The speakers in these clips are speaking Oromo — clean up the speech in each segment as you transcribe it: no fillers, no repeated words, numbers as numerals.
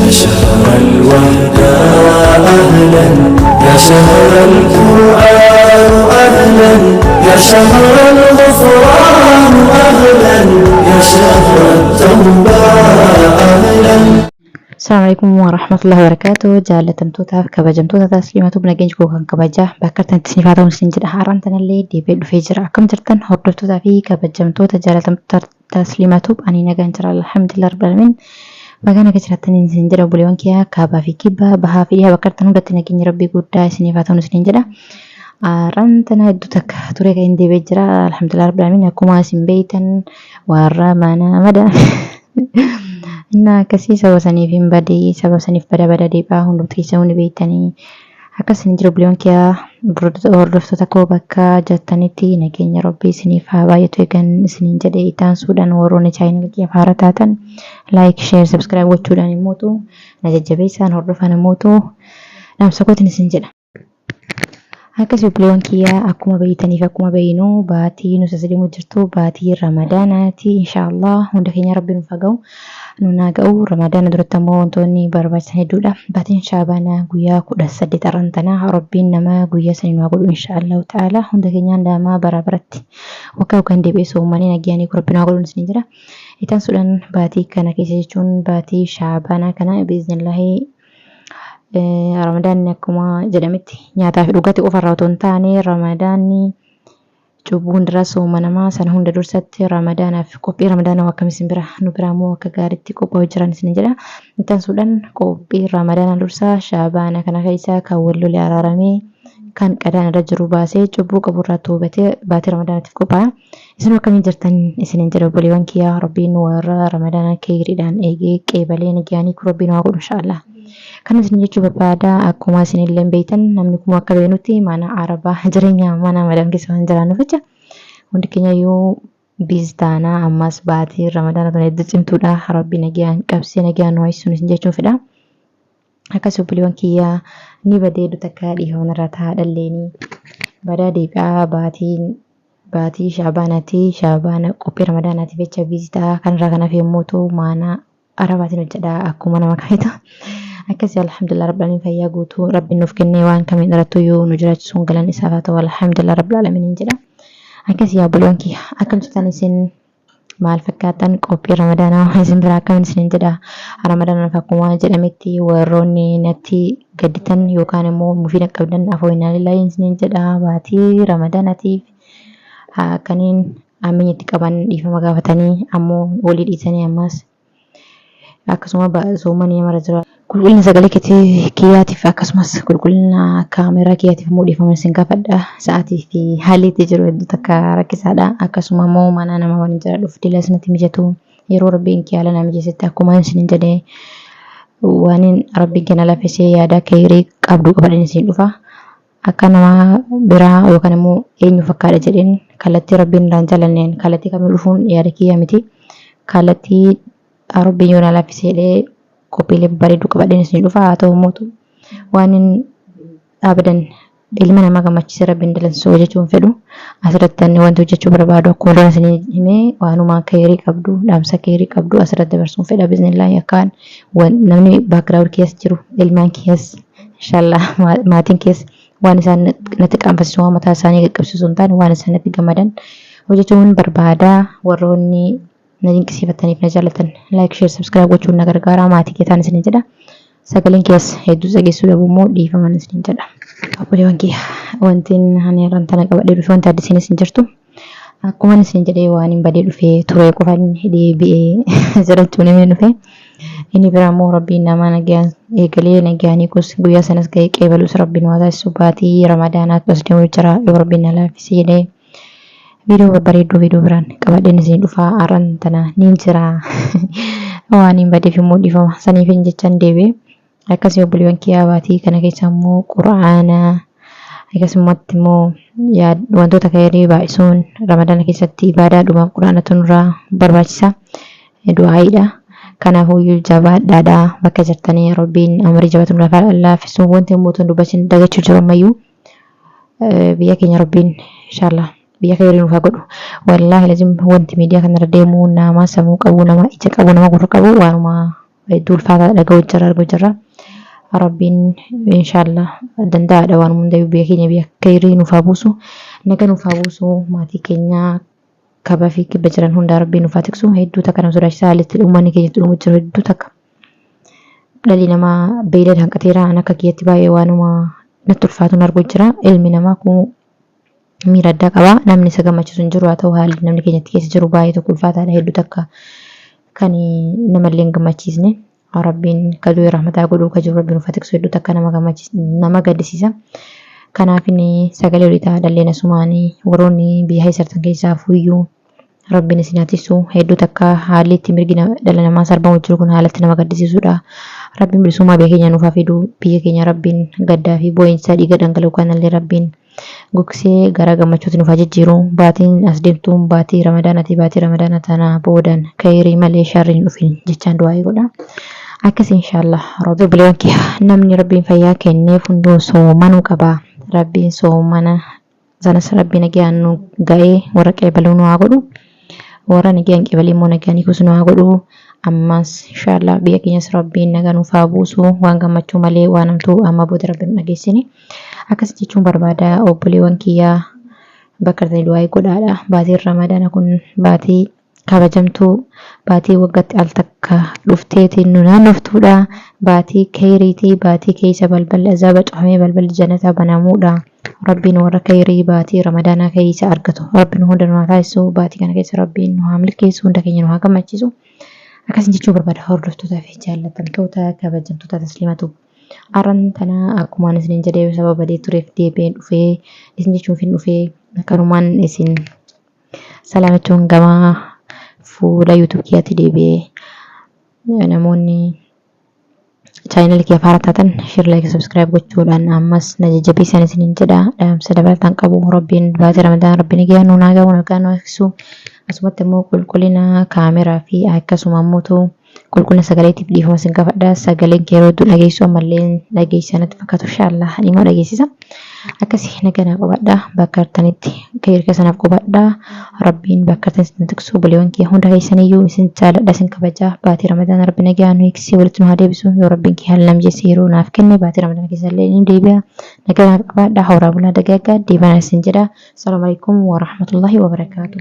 شهر الوحدة أهلا يا شهر القرآن أهلا يا شهر الغفران أهلا يا شهر التوبة أهلا. السلام عليكم ورحمة الله وبركاته. جالتمتوتا كبجمتوتا تسليماتو بنجينجو كان كبجة بكرتن تسنيفاتو مسنجد حارنتن اللي دي بيد فيجر كم جرتن هردفتوتا في كبجمتوتا جالتمتوتا تسليماتو أني نجان جرى الحمد لله رب العالمين. Magana kecilatan sinjada bulewan kia kaba fi kiba baha fi dia bakar tanu datina kini rabbi gudda sinifatan sinjada rantana dutak ture ka inde bejra alhamdulillah rabbil alamin akuma simbeitan warra mana mada inna kasi sawa sanifin badi sawa sanif bada depa hundut kisa hundi beitani akka sinjada bulewan kia hordoftoota koo bakka jattanitti nageenya rabbii isiniif haa baay'atu eegan isiniin jedhe itaan suudhaan warroonni chaayinal kiyyaaf haara taatan like share subscribe gochuudhaan immoo na jajjabeessaan hordofan immoo dhaamsa kootiin isin jedha. Akkasii buleewwan kiyyaa akkuma beeytaniif akkuma beeynu baatii nu sassadeemu jirtu baatii ramadaanaati inshaallah hunda keenya rabbiin nuuf haa ga'u. Nuna ga'u ramadaana duratti ammoo wantoonni barbaachisan hedduudha. Baatiin shaabaanaa guyyaa 18 rantanaa rabbiin nama guyyaa sanii nu haa godhu inshaallah ta'ala hunda keenyaan daamaa bara baratti wakkaa kan deebi'ee uummanni nagayanii rabbiin haa godhu isin jira. Itaan suudhaan baatii kana keessa jechuun baatii shaabaanaa kana biiznillaahi ramadaanni akkuma jedhametti nyaataa fi dhugaatii qofarraa otoo hin taane ramadaanni cubbuu hundarraa soomanamaa sana hunda dursatti ramadaanaaf qophii ramadaanaa akkamiin bira nu biraa immoo akka gaariitti qophaa'u jiran isin jedha. Itaan suudhaan qophii ramadaanaa dursaa shaabaana kana keessa kan wallolee araaramee kan qadaan irra jiru baasee cubbuu qaburraa toobatee baatii ramadaanaatiif qophaa'a. Isin akkamiin jirtan isin jedha buleewwan kiyyaa rabbiin warra ramadaanaa keeriidhaan eegee qeebalee nagayanii rabbiin haa godhu inshaallah. Kan isin jechuu barbaada akkuma isin illee beektan namni kun akka beenutti mana arabaa jireenya mana madaan keessa waan jiraannuuf jecha hundi keenya yoo biiztaanaa ammas baatii ramadaana tun hedduu cimtuudha rabbi nagayaan qabsee nagayaan nu hayyisuun isin jechuun fedha. Akkasii buleewwan kiyyaa ni badeedu takka dhiifaman irraa taa'adhalleeni badaa deebi'aa baatii shaabaanaati shaabaana qophii ramadaanaatiif jecha biiztaa kanarraa kanaaf yommuu ta'u mana arabaatiin hojjedha akkuma nama kamitu. Akkasii alhamdulillah rabbil alamin fayyaa guutuu rabbiin nuuf kennee waan kamiin irratti yoo nu jiraachisuun galan isaaf haa ta'u alhamdulillah rabbil alamin jedha. Akkasii yaa buleewwan kiyya akkam jirtan isin maal fakkaatan qophii ramadaanaa isin biraa akkamiin isin jedha. Ramadaanaaf akkuma jedhametti warroonni natti gadditan yookaan immoo mufiida qabdan afooyinaa lillahi isin jedha baatii ramadaanaatiif akkaniin ammeenyatti qaban dhiifama gaafatanii ammoo walii dhiisanii ammas akkasuma soomanii mara jira. Qulqullina sagalee kiyyaatiif akkasumas qulqullina kaameeraa kiyyaatiif immoo dhiifama isin gaafadha. Sa'aatii fi haalli itti jiru hedduu takka rakkisaadha. Akkasuma immoo mana nama waan jira dhufu dila isinitti mijatu yeroo rabbiin kee haala nama mijeessetti akkuma isin jedhee waan rabbiin kenna lafisee yaada keerii qabdu qabadhan isin dhufa. Akka nama biraa yookaan immoo eenyu fakkaadha jedheen kallattii rabbiin irraan jaalanneen kallattii kamiin dhufuun yaada kiyyaa miti. Kallattii rabbiin yoo na lafisee qophiilee bareedduu qabadhan isin dhufa haa ta'u mootu waan abadan ilma namaa gammachiise rabbiin dalansoo jechuun fedhu asirratti wanti hojjechuu barbaadu akkuma dura isin himee waanuma keerii qabdu dhaamsa keerii qabdu asirratti dabarsuun fedha biiznillaahi akkaan namni baakgiraawund keessa jiru ilmaan keessa inshaallah maatiin keessa waan isaan natti qaanfasiisu waan mataa isaanii qaqqabsiisu hin taane waan isaan natti gammadan hojjechuun barbaada. Warroonni na dinqisiifataniif na jaallatan like share subscribe gochuun na gargaara maatii keessan isin jedha. Sagaleen keessa hedduu dhageessuu dhabu immoo dhiifaman isin jedha. Buleewwan kiyya wanti ani rantana qabadhee dhufe wanti addisiin isin jirtu akkuma isin jedhee waan hin badee dhufee ture qofaan deebi'ee jirachuun hin dhufe. Inni biraa immoo rabbiin nama nagayaan eegalee nagayanii kus guyyaa sanas ga'ee qeebalus rabbiin waa taasisu baatii ramadaanaatti as deemu jira yoo rabbiin na laaffisee jedhee video babbareedduu video biraan qabadheen isin dhufaa arran tana niin jira waan hin badeef immoo dhiifama saniif hin jechan deebi'ee akkasii buleewwan kiyyaa baatii kana keessa immoo quraana akkasumatti immoo wantoota keerii baay'isuun ramadaana keessatti ibaadaadhumaaf quraanatu nurraa barbaachisa du'aayiidha. Kanaafuu jabaadhaadha bakka jirtanii rabbiin amrii jabatu nurraa laaffisuun wanti mootuun dubbachin dagachuu jiru ammayyuu biyya keenya rabbiin inshaallah biyya keenya nuuf haa godhu. Wallaahi lazim wanti miidiyaa kanarra deemu nama samuu qabu nama ija qabu nama gurra qabu waanuma hedduu ulfaataa dhaga'u jirra. Rabbiin inshaallah danda'aadha waan hundayyuu biyya keenya biyya khayrii nuuf haa buusu. Nagaa nuuf haa buusu. Maatii keenya kabaa fi kibba jiran hunda Rabbiin nuuf haa tiksu. Hedduu takka nama sodaachisaa haalli uummanni keenya itti dhumu jiru hedduu takka. Dhalli namaa beeylada hanqateera an akka kiyyatti baay'ee waanuma natti ulfaatuun arguu jira. Ilmi namaa kun miira addaa qaba. Namni isa gammachiisu hin jiru haa ta'u haalli namni keenyatti keessa jiru baay'ee tokko ulfaataadha. Hedduu takka kan namallee hin gammachiisne. Rabbiin kaduu rahmataa godhuu ka jiru Rabbiin uffata tiksu hedduu takka nama gaddisiisa. Kanaaf inni sagalee oliitaa dhalleen asumaanii warroonni biyya isartan keessaa fuuyyuu Rabbiin isin haa tiksu hedduu takka haalli itti mirgi dhala namaa sarbamu jiru kun haalatti nama gaddisiisudha. Rabbiin bilisummaa biyya keenya nuuf haa fidu. Biyya keenya Rabbiin gaddaa fi boo'insa dhiiga dhangala'u kanallee Rabbiin gogsee gara gammachuutti nuuf haa jijjiiru. Baatiin as deemtuun baatii ramadaanaati. Baatii ramadaana tana boodan khayrii malee sharri hin dhufin jechaan du'aa godha. Akkas inshaallah Rabbi bileen namni Rabbiin fayyaa kenneef hunduu soomanuu qaba. Rabbiin soomana sanas Rabbiin nagaan nu ga'ee warra qeebaluu nu haa godhu. Warra nagaan qeebalii immoo nagaan hiikus nu haa godhu. Ammas inshaallah biyya keenyas Rabbiin nagaa nuuf haa buusu waan gammachuu malee waan hamtuu amma booda Rabbiin nu dhageessini. Akkas jechuun barbaada obboleewwan kiyyaa bakka irratti du'aa godhaadha. Baatiin ramadaana kun baatii kabajamtuu baatii waggaatti al takka dhufteetiin nu naannoftuudha. Baatii khayriitii baatii keessa balballi azaaba cufamee balballi jannataa banamuudha. Rabbiin warra khayrii baatii ramadaanaa keessa argatu. Rabbiin hunda nu haa taasisu. Baatii kana keessa Rabbiin nu haa milkeessu. Hunda keenya nu haa gammachiisu. Akkas jechuun barbaada hordoftootaa fi jaallatamtoota kabajamtoota tasliimatu. Aran tana akkumaan isin jedhee sababa badee tureef deebi'een dhufee isin jechuun fin dhufee akkanumaan isin salaamachuun gamaa fuula YouTube kiyyaatti deebi'ee namoonni chaanel kiyya faara taatan share like subscribe gochuudhaan ammas na jajjabeessan isiniin jedha. Dhaamsa dabalataan qabu Rabbiin baatii ramadaan Rabbiin nagaa nu haa gahu nagaa nu eegsisu. Asumatti immoo qulqullina kaameraa fi akkasuma immoo qulqullina sagaleetiif dhiifama sin gaafadha. Sagaleen kee yeroo hedduu dhageessu ammallee dhageessanatti fakkaatu inshaallah immoo dhageessisa. Akkasii nagaa naa qabadha. Bakka artanitti khayrii keessanaaf qabadha. Rabbiin bakka artanitti tiksu buleewwan kee hunda keessaniyyuu isin jaaladha isin kabaja. Baatii ramadaan Rabbiin nagaa nu eegsisee walitti nu haa deebisu. Yoo Rabbiin kee haala namjeessee yeroo naaf kenne baatii ramadaan keessallee ni deebi'a. Nagaa naa qabadha. Hawraa bulaa dagaagaa deebana isin jedha. Assalaamu alaykum wa rahmatullahi wa barakaatuh.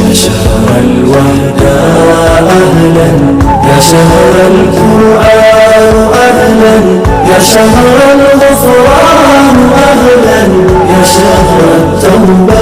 يا شهر الوحدة أهلا يا شهر القرآن أهلا يا شهر الغفران أهلا يا شهر التوبة